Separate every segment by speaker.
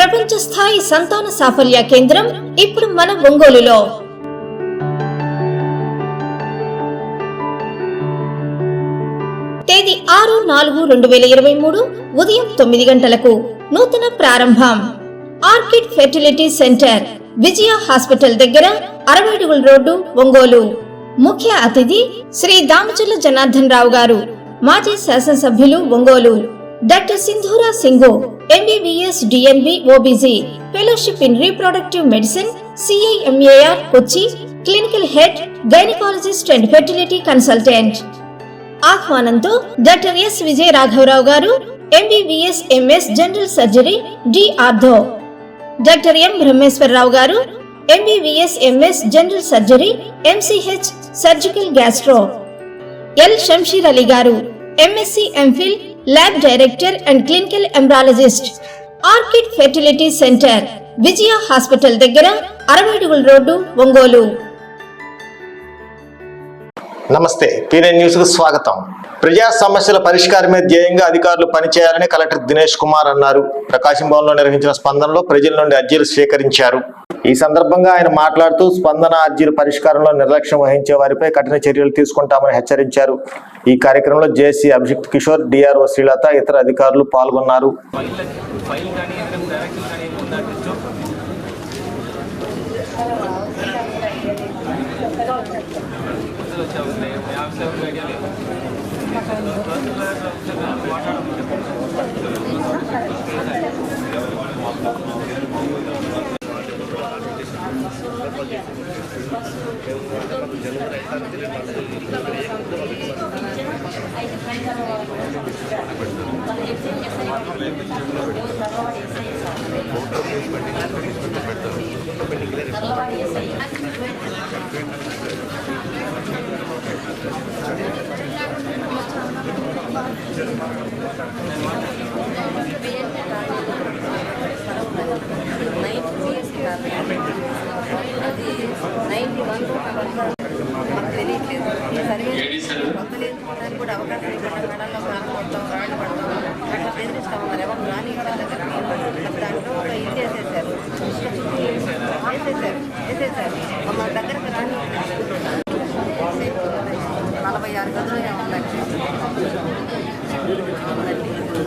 Speaker 1: ప్రపంచ స్థాయి సంతాన సాఫల్య కేంద్రం ఇప్పుడు మన ఒంగోలులో. తేదీ 6/4/2023 ఉదయం 9 గంటలకు నూతన ప్రారంభం. Orchid fertility centre, Vijaya hospital దగ్గర, 60 అడుగుల రోడ్డు, ఒంగోలు. ముఖ్య అతిథి శ్రీ దామచర్ల జనార్దన్ రావు గారు, మాజీ శాసనసభ్యులు, Ongole. Doctor Sindhura Singu, MBBS DNB OBG, fellowship in reproductive medicine, CIMAR Kochi, clinical head, gynaecologist and fertility consultant. ఆహ్వానంతో డాక్టర్ S విజయ రాఘవరావు garu, MBBS MS general surgery, D ortho. Doctor M Brahmeswararao garu, MBBS MS general surgery, MCH surgical gastro. L Shamsheer Ali garu, MSc MPhil lab director and clinical embryologist. Orchid fertility centre, Vijaya hospital దగ్గర, 60 అడుగుల road, Ongole.
Speaker 2: నమస్తే, PNN news కు స్వాగతం. ప్రజా సమస్యల పరిష్కారమే ధ్యేయంగా అధికారులు పనిచేయాలని కలెక్టర్ దినేష్ కుమార్ అన్నారు. ప్రకాశం భవన్లో నిర్వహించిన స్పందనలో ప్రజల నుండి అర్జీలు స్వీకరించారు. ఈ సందర్భంగా ఆయన మాట్లాడుతూ స్పందన అర్జీల పరిష్కారంలో నిర్లక్ష్యం వహించే వారిపై కఠిన చర్యలు తీసుకుంటామని హెచ్చరించారు. ఈ కార్యక్రమంలో జేసీ అభిషిక్త్ కిషోర్, DRO శ్రీలత, ఇతర అధికారులు పాల్గొన్నారు.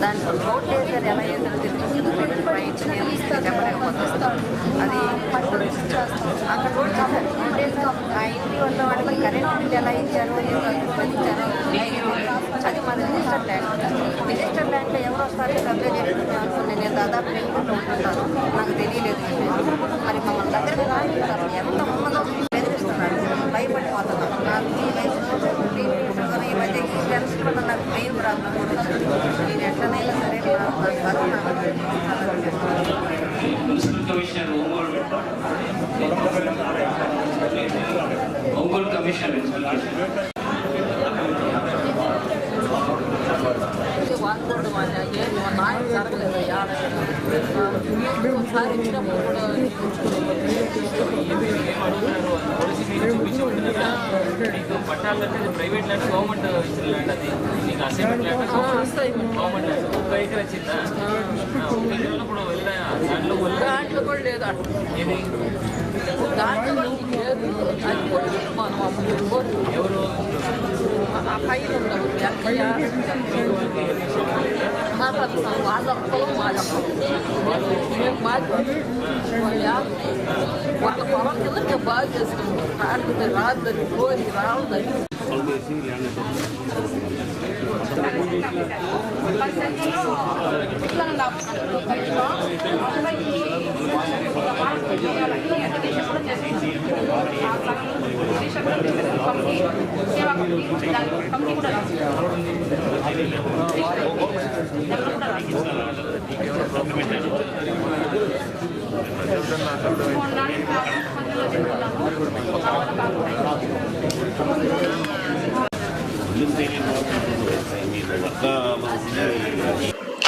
Speaker 3: దాంట్లో రోడ్ వేసారు, ఎలా వేసారో చెప్పలేకపోతాం. అది అక్కడ రోడ్ వేసారు, రోడ్ వేసి ఆ ఇంటి వల్ల వాళ్ళకి కరెంట్ బిల్ ఎలా ఇచ్చారో ఇచ్చారో అది మన రిజిస్టర్ ల్యాండ్. రిజిస్టర్ ల్యాండ్లో ఎవరు వస్తారో సబ్జెక్ట్ చేసుకుంటే అనుకుని నేను దాదాపు వెళ్ళుకుంటూ ఉంటుంటాను, నాకు తెలియలేదు. మరి మమ్మల్ని దగ్గరకు రానిస్తారు, ఎంత ఉన్నదో బెదిరిస్తున్నారు, భయపడిపోతున్నాను. నాకు ఈ వయసులో ఈ మధ్య ఈ టెన్షన్ వల్ల నాకు మెయిన్ ప్రాబ్లం కూడా వచ్చింది. నేను ఎట్లనైనా సరే కరోనా
Speaker 4: ఒంగోలు కమిషన్
Speaker 3: వాడుకోవడం వల్ల నాయం జరగలేదు. ఒకసారి ఇచ్చినప్పుడు కూడా
Speaker 4: పట్టాలంటే ప్రైవేట్ ల్యాండ్, గవర్నమెంట్ ఇచ్చిన ల్యాండ్. అది మీకు assignment land government land. 1 acre వచ్చిందా? 1 ఎకరాలు కూడా వెళ్ళా దాంట్లో కూడా లేదు. ఇది
Speaker 3: దాంట్లో లేదు, అది కూడా మనం ఎవరు ఆ పైన ఉండవు వాళ్ళ పొలం వాళ్ళ వాళ్ళ పొలం కింద మేము బాగా చేసుకుంటాం. రాత్రి రాత్రి కోరి రావద్దని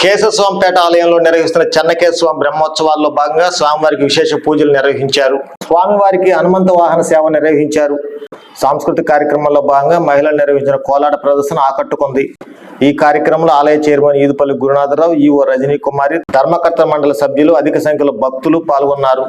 Speaker 2: కేశవస్వామిపేట ఆలయంలో నిర్వహిస్తున్న చెన్నకేశవ బ్రహ్మోత్సవాల్లో భాగంగా స్వామివారికి విశేష పూజలు నిర్వహించారు. స్వామివారికి హనుమంత వాహన సేవ నిర్వహించారు. సాంస్కృతిక కార్యక్రమంలో భాగంగా మహిళలు నిర్వహించిన కోలాట ప్రదర్శన ఆకట్టుకుంది. ఈ కార్యక్రమంలో ఆలయ చైర్మన్ ఈదుపల్లి గురునాథరావు, ఈవో రజనీ కుమారి, ధర్మకర్త మండలి సభ్యులు, అధిక సంఖ్యలో భక్తులు పాల్గొన్నారు.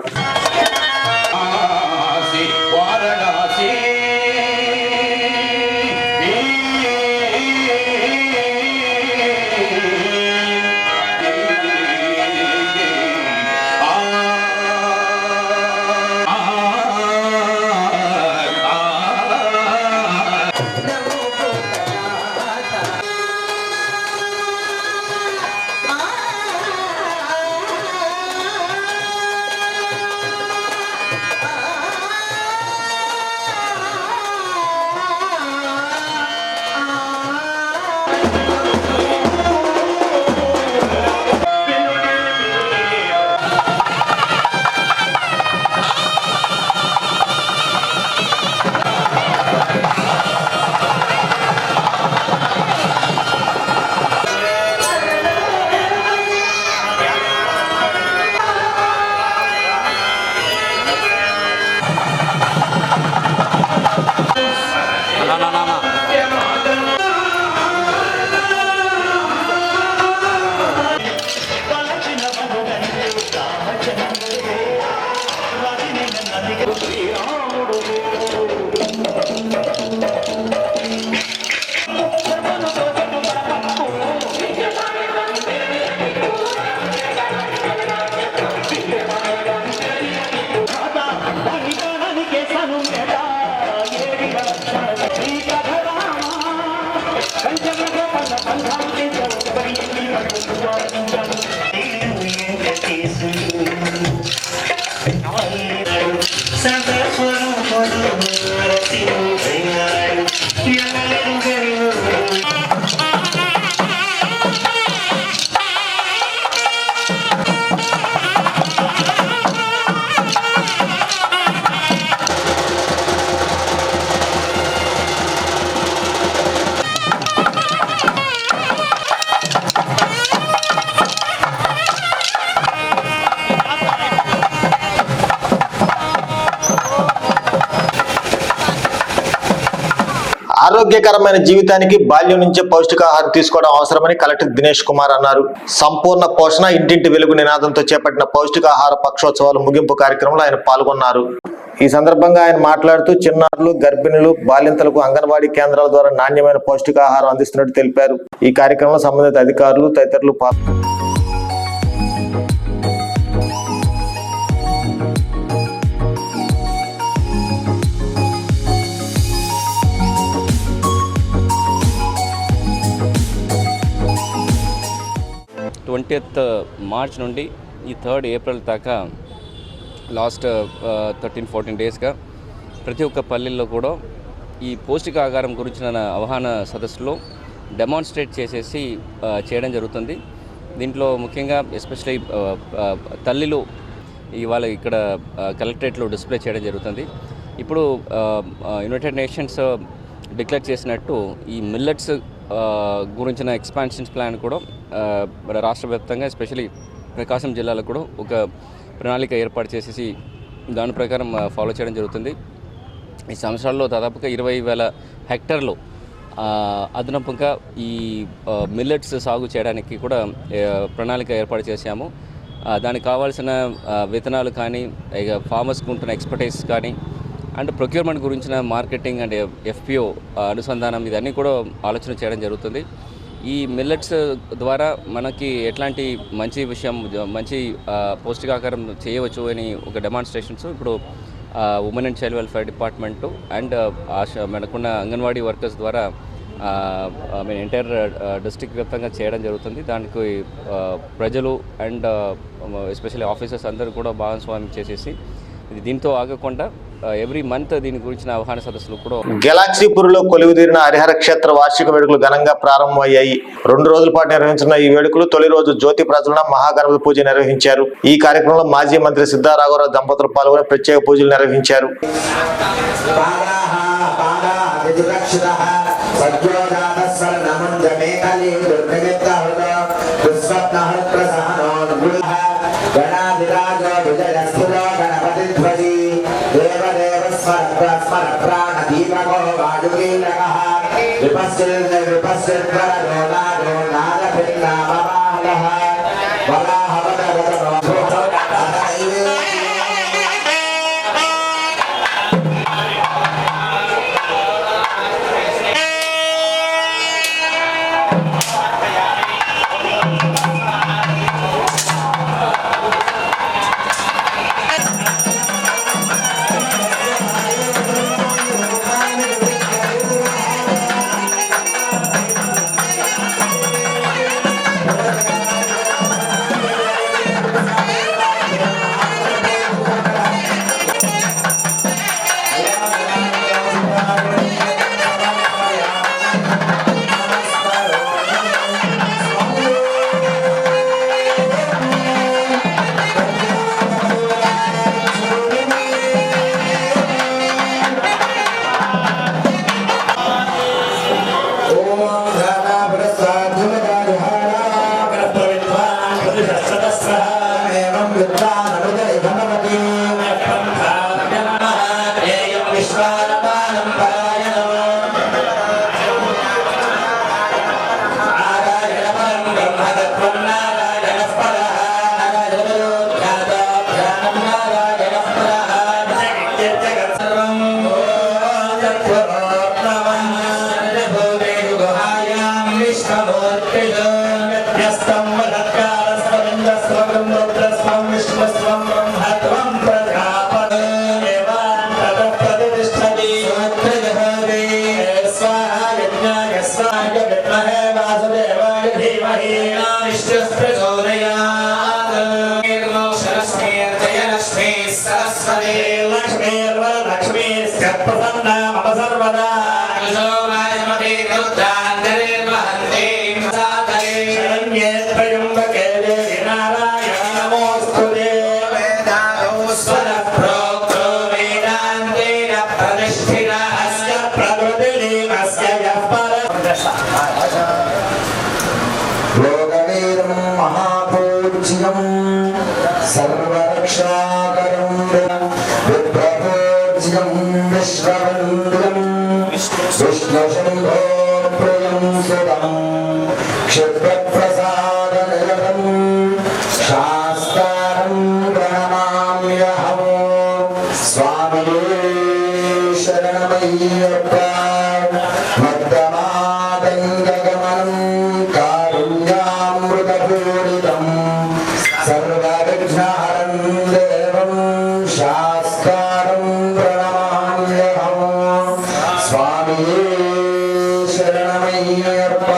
Speaker 2: ఆరోగ్యకరమైన జీవితానికి బాల్యం నుంచే పౌష్టికాహారం తీసుకోవడం అవసరమని కలెక్టర్ దినేష్ కుమార్ అన్నారు. సంపూర్ణ పోషణ ఇంటింటి వెలుగు నినాదంతో చేపట్టిన పౌష్టికాహార పక్షోత్సవాల ముగింపు కార్యక్రమంలో ఆయన పాల్గొన్నారు. ఈ సందర్భంగా ఆయన మాట్లాడుతూ చిన్నారులు, గర్భిణులు, బాలింతలకు అంగన్వాడీ కేంద్రాల ద్వారా నాణ్యమైన పౌష్టికాహారం అందిస్తున్నట్టు తెలిపారు. ఈ కార్యక్రమంలో సంబంధిత అధికారులు తదితరులు పాల్గొన్నారు.
Speaker 5: 20th మార్చ్ నుండి ఈ 3rd ఏప్రిల్ దాకా లాస్ట్ 13-14 డేస్గా ప్రతి ఒక్క పల్లెల్లో కూడా ఈ పౌష్టికాహారం గురించిన అవగాహన సదస్సులో డెమాన్స్ట్రేట్ చేసేసి చేయడం జరుగుతుంది. దీంట్లో ముఖ్యంగా ఎస్పెషల్లీ తల్లిలు ఇవాళ ఇక్కడ కలెక్టరేట్లో డిస్ప్లే చేయడం జరుగుతుంది. ఇప్పుడు యునైటెడ్ నేషన్స్ డిక్లేర్ చేసినట్టు ఈ మిల్లెట్స్ గురించిన ఎక్స్పాన్షన్స్ ప్లాన్ కూడా రాష్ట్ర వ్యాప్తంగా ఎస్పెషలీ ప్రకాశం జిల్లాలో కూడా ఒక ప్రణాళిక ఏర్పాటు చేసేసి దాని ప్రకారం ఫాలో చేయడం జరుగుతుంది. ఈ సంవత్సరాల్లో దాదాపుగా 20,000 హెక్టార్లు అదనపుగా ఈ మిల్లెట్స్ సాగు చేయడానికి కూడా ప్రణాళిక ఏర్పాటు చేశాము. దానికి కావాల్సిన విత్తనాలు కానీ, ఇక ఫార్మర్స్కి ఉంటున్న ఎక్స్పర్టైజ్ కానీ, అండ్ ప్రొక్యూర్మెంట్ గురించిన మార్కెటింగ్ అండ్ FPO అనుసంధానం ఇదన్నీ కూడా ఆలోచన చేయడం జరుగుతుంది. ఈ మిల్లెట్స్ ద్వారా మనకి ఎట్లాంటి మంచి పౌష్టికాహారం చేయవచ్చు అని ఒక డెమాన్స్ట్రేషన్స్ ఇప్పుడు women and child welfare department and మనకున్న అంగన్వాడీ వర్కర్స్ ద్వారా ఎంటైర్ డిస్ట్రిక్ట్ వ్యాప్తంగా చేయడం జరుగుతుంది. దానికి ప్రజలు అండ్ ఎస్పెషల్లీ ఆఫీసర్స్ అందరూ కూడా భాగస్వామ్యం చేసేసి దీంతో ఆగకుండా ఎవ్రీ మంత్ దీని గురించిన అవగాహన సదస్సులు కూడా
Speaker 2: గెలాక్సీపూర్లో కొలువుదీరిన హరిహర క్షేత్ర వార్షిక వేడుకలు ఘనంగా ప్రారంభమయ్యాయి. 2 రోజుల పాటు నిర్వహించిన ఈ వేడుకలు తొలి రోజు జ్యోతి ప్రజ్వలన, మహాగణపతి పూజ నిర్వహించారు. ఈ కార్యక్రమంలో మాజీ మంత్రి సిద్ధారాఘవరావు దంపతులు పాల్గొని ప్రత్యేక పూజలు నిర్వహించారు.
Speaker 6: गणाधिराजो विजयस्तुलो गणपतिध्वजी देवदेवस्मरप्राणदीपको वायुकीलकः विपश्चिद्वरदो नादो नागभिन्नामवाहलः सर्वरक्षाकरं विप्रपूज्यं विश्ववन्द्यं विष्णुशम्भो प्रियं सुतं क्षिप्रप्रसादनिरतं शास्तारं प्रणमाम्यहं स्वामिये शरणमय्यप्प मद्दमादङ्गगमनं कारुण्यामृतपूरितं सर्वविघ्नहरं देवं शास्तारं प्रणमाम्यहं स्वामिये शरणमय्यप्प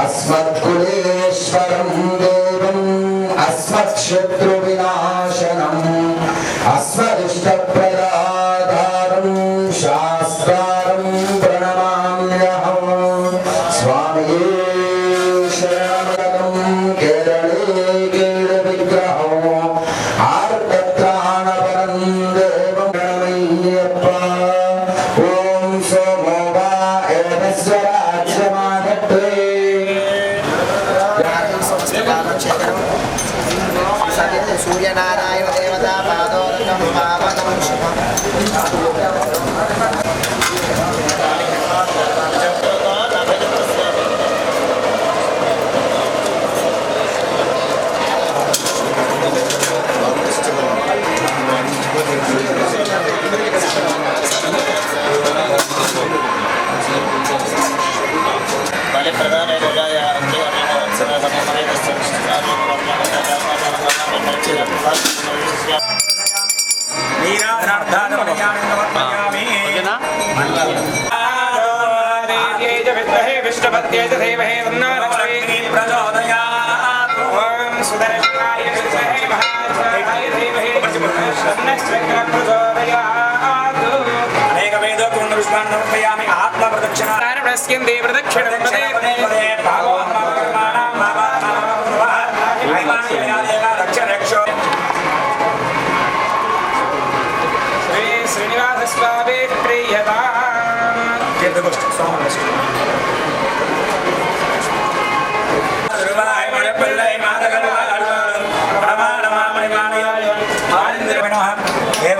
Speaker 6: अस्मत्कुलेश्वरं देवं अस्मत्शत्रुविनाशनम् अस्मदिष्टप्रदाधारं शास्तारं प्रणमाम्यहं स्वामिये शरणमयं केरळे केरविग्रहो आर्तत्राणपरं देवं प्रणमय्यप्प ॐ सोमो वा एतस्वराज्यमाधत्ते सूर्यनारायण देवता पादोदकं पावनं शुभम् विष्णुपत्ये देवहे वन्नालक्ष्मी प्रचोदयात् ॐ सुदर्शनाय विद्महे महादेवाय धीमहि तन्नः प्रचोदयात् अनेकवेदो पुण्यपुष्पान् समर्पयामि आत्मप्रदक्षिणा प्रस्किन्दे प्रदक्षिणं पदे भावो कर्माणां रक्षरक्षो श्री श्रीनिवासस्वामी प्रियता तीर्थगोष्ठी सोमगोष्ठी पिल्लै मादगल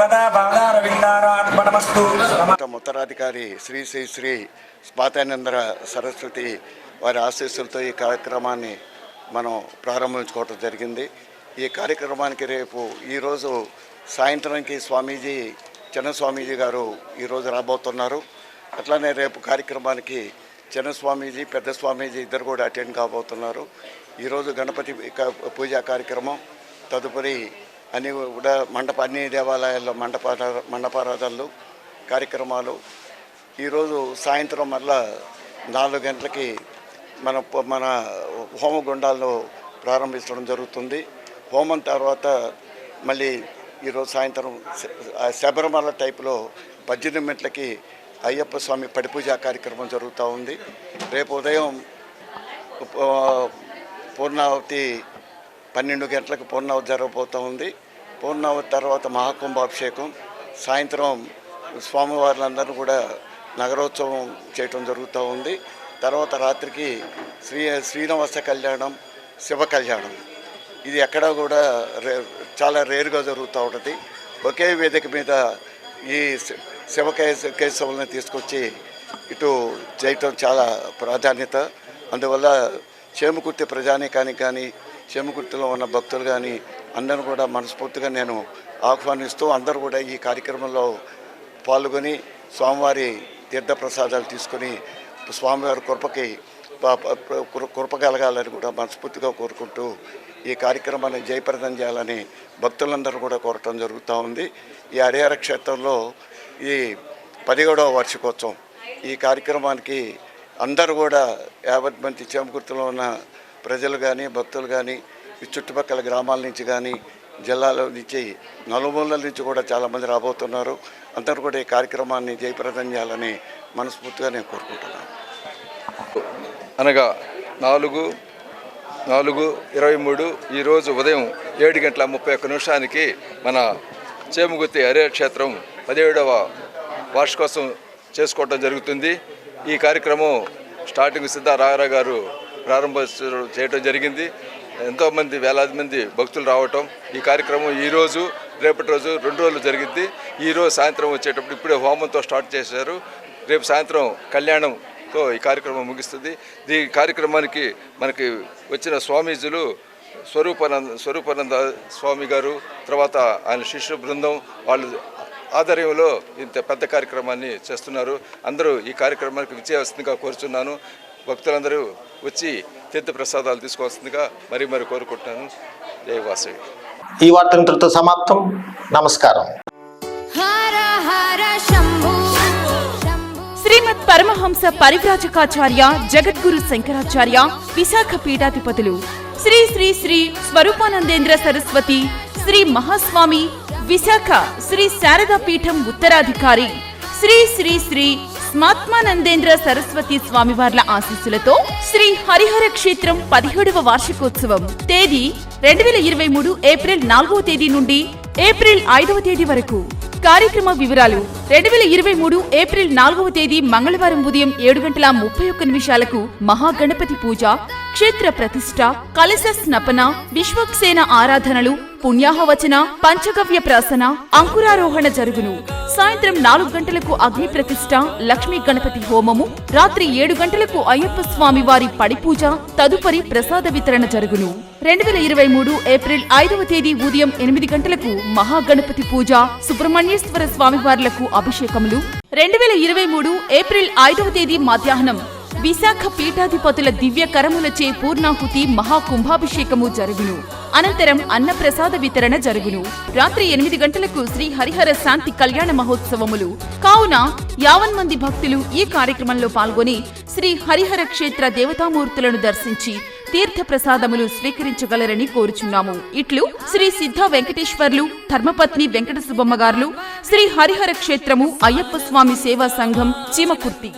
Speaker 6: దేవతా పాదారవిందారార్పణమస్తు.
Speaker 7: ఉత్తరాధికారి శ్రీ శ్రీ శ్రీ స్వాతానందర సరస్వతి వారి ఆశీస్సులతో ఈ కార్యక్రమాన్ని మనం ప్రారంభించుకోవడం జరిగింది. ఈ కార్యక్రమానికి ఈరోజు సాయంత్రానికి స్వామీజీ చిన్న స్వామీజీ గారు ఈరోజు రాబోతున్నారు. అట్లానే రేపు కార్యక్రమానికి చిన్న స్వామీజీ పెద్ద స్వామీజీ ఇద్దరు కూడా అటెండ్ కాబోతున్నారు. ఈరోజు గణపతి పూజా కార్యక్రమం, తదుపరి అన్ని కూడా అన్ని దేవాలయాల్లో మండపారాధనలు కార్యక్రమాలు. ఈరోజు సాయంత్రం మళ్ళా 4 గంటలకి మన హోమగుండాలను ప్రారంభించడం జరుగుతుంది. హోమం తర్వాత మళ్ళీ ఈరోజు సాయంత్రం శబరిమల టైపులో 18 గంటలకి అయ్యప్ప స్వామి పడిపూజ కార్యక్రమం జరుగుతూ ఉంది. రేపు ఉదయం పూర్ణావతి 12 గంటలకు పూర్ణావతి జరగబోతూ ఉంది. పూర్ణావతి తర్వాత మహాకుంభాభిషేకం, సాయంత్రం స్వామివారులందరూ కూడా నగరోత్సవం చేయటం జరుగుతూ ఉంది. తర్వాత రాత్రికి శ్రీనివాస కళ్యాణం, శివ కళ్యాణం. ఇది ఎక్కడా కూడా చాలా రేరుగా జరుగుతూ ఉంటుంది. ఒకే వేదిక మీద ఈ శివ కేశవులను తీసుకొచ్చి ఇటు చేయటం చాలా ప్రాధాన్యత. అందువల్ల చేమకుర్తి ప్రజానీకానికి కానీ చేమకుర్తిలో ఉన్న భక్తులు కానీ అందరూ కూడా మనస్ఫూర్తిగా నేను ఆహ్వానిస్తూ అందరూ కూడా ఈ కార్యక్రమంలో పాల్గొని స్వామివారి తీర్థప్రసాదాలు తీసుకొని స్వామివారి కృప కలగాలని కూడా మనస్ఫూర్తిగా కోరుకుంటూ ఈ కార్యక్రమాన్ని జయప్రదం చేయాలని భక్తులందరూ కూడా కోరటం జరుగుతూ ఉంది. ఈ హరిహర క్షేత్రంలో ఈ 17వ వార్షికోత్సవం ఈ కార్యక్రమానికి అందరూ కూడా 50 మంది చేమకుర్తిలో ఉన్న ప్రజలు కానీ భక్తులు కానీ ఈ చుట్టుపక్కల గ్రామాల నుంచి కానీ జిల్లాలో నుంచి నలుమూలల నుంచి కూడా చాలామంది రాబోతున్నారు. అందరూ కూడా ఈ కార్యక్రమాన్ని జయప్రదం చేయాలని మనస్ఫూర్తిగా నేను కోరుకుంటున్నాను.
Speaker 8: అనగా 4/4/23 ఈరోజు ఉదయం 7:31 మన చేమకుర్తి హరిహర క్షేత్రం 17వ వార్షికోత్సవం చేసుకోవడం జరుగుతుంది. ఈ కార్యక్రమం స్టార్టింగ్ సిద్ధారాఘవ గారు ప్రారంభం చేయడం జరిగింది. ఎంతోమంది వేలాది మంది భక్తులు రావటం. ఈ కార్యక్రమం ఈరోజు రేపటి రోజు 2 రోజులు జరిగింది. ఈరోజు సాయంత్రం వచ్చేటప్పుడు ఇప్పుడే హోమంతో స్టార్ట్ చేశారు. రేపు సాయంత్రం కళ్యాణంతో ఈ కార్యక్రమం ముగిస్తుంది. ఈ కార్యక్రమానికి మనకి వచ్చిన స్వామీజులు స్వరూపానంద స్వామి గారు, తర్వాత ఆయన శిష్య బృందం వాళ్ళు ఆధ్వర్యంలో ఇంత పెద్ద కార్యక్రమాన్ని చేస్తున్నారు. అందరూ ఈ కార్యక్రమానికి విజయవస్తుందిగా కోరుచున్నాను. భక్తులందరూ వచ్చి తీర్థప్రసాదాలు తీసుకోవాల్సిందిగా మరీ కోరుకుంటున్నాను. జై వాసవి.
Speaker 2: ఈ వార్త ఇంతటితో సమాప్తం. నమస్కారం.
Speaker 9: శ్రీమద్ పరమహంస పరివ్రాజకాచార్య జగద్గురు శంకరాచార్య విశాఖ పీఠాధిపతులు శ్రీ శ్రీ శ్రీ స్వరూపానందేంద్ర సరస్వతి శ్రీ మహాస్వామి విశాఖ శ్రీ శారదా పీఠం ఉత్తరాధికారి శ్రీ శ్రీ శ్రీ స్మాత్మానందేంద్ర సరస్వతి స్వామివార్ల ఆశీస్సులతో శ్రీ హరిహర క్షేత్రం 17వ వార్షికోత్సవం తేదీ 2023 ఏప్రిల్ 4వ తేదీ నుండి ఏప్రిల్ 5వ తేదీ వరకు. కార్యక్రమ వివరాలు 2023 ఏప్రిల్ 4వ తేదీ మంగళవారం ఉదయం 7:31 మహాగణపతి పూజ, క్షేత్ర ప్రతిష్ఠ, కలశ స్నపన, విశ్వక్సేన ఆరాధనలు, పుణ్యాహవచన, పంచగవ్య ప్రాసన, అంకురారోహణ జరుగును. సాయంత్రం 4 గంటలకు అగ్ని ప్రతిష్ఠ, లక్ష్మీ గణపతి హోమము, రాత్రి 7 గంటలకు అయ్యప్ప స్వామి వారి పడిపూజ, తదుపరి ప్రసాద వితరణ జరుగును. 2023 ఏప్రిల్ 5వ తేదీ ఉదయం 8 గంటలకు మహాగణపతి పూజ, సుబ్రహ్మణ్యేశ్వర స్వామివార్లకు అభిషేకములు. 2023 ఏప్రిల్ 5వ తేదీ మధ్యాహ్నం విశాఖ పీఠాధిపతుల దివ్య కరములచే పూర్ణాహుతి మహాకుంభాభిషేకము జరుగును. అనంతరం అన్నప్రసాద వితరణ జరుగును. రాత్రి 8 గంటలకు శ్రీ హరిహర శాంతి కళ్యాణ మహోత్సవములు. కావున 50 మంది భక్తులు ఈ కార్యక్రమంలో పాల్గొని శ్రీ హరిహర క్షేత్ర దేవతామూర్తులను దర్శించి తీర్థ ప్రసాదములు స్వీకరించగలరని కోరుచున్నాము. ఇట్లు శ్రీ సిద్ధ వెంకటేశ్వర్లు, ధర్మపత్ని వెంకట సుబ్బమ్మ గారులు, శ్రీ హరిహర క్షేత్రము అయ్యప్ప స్వామి సేవా సంఘం చీమకుర్తి.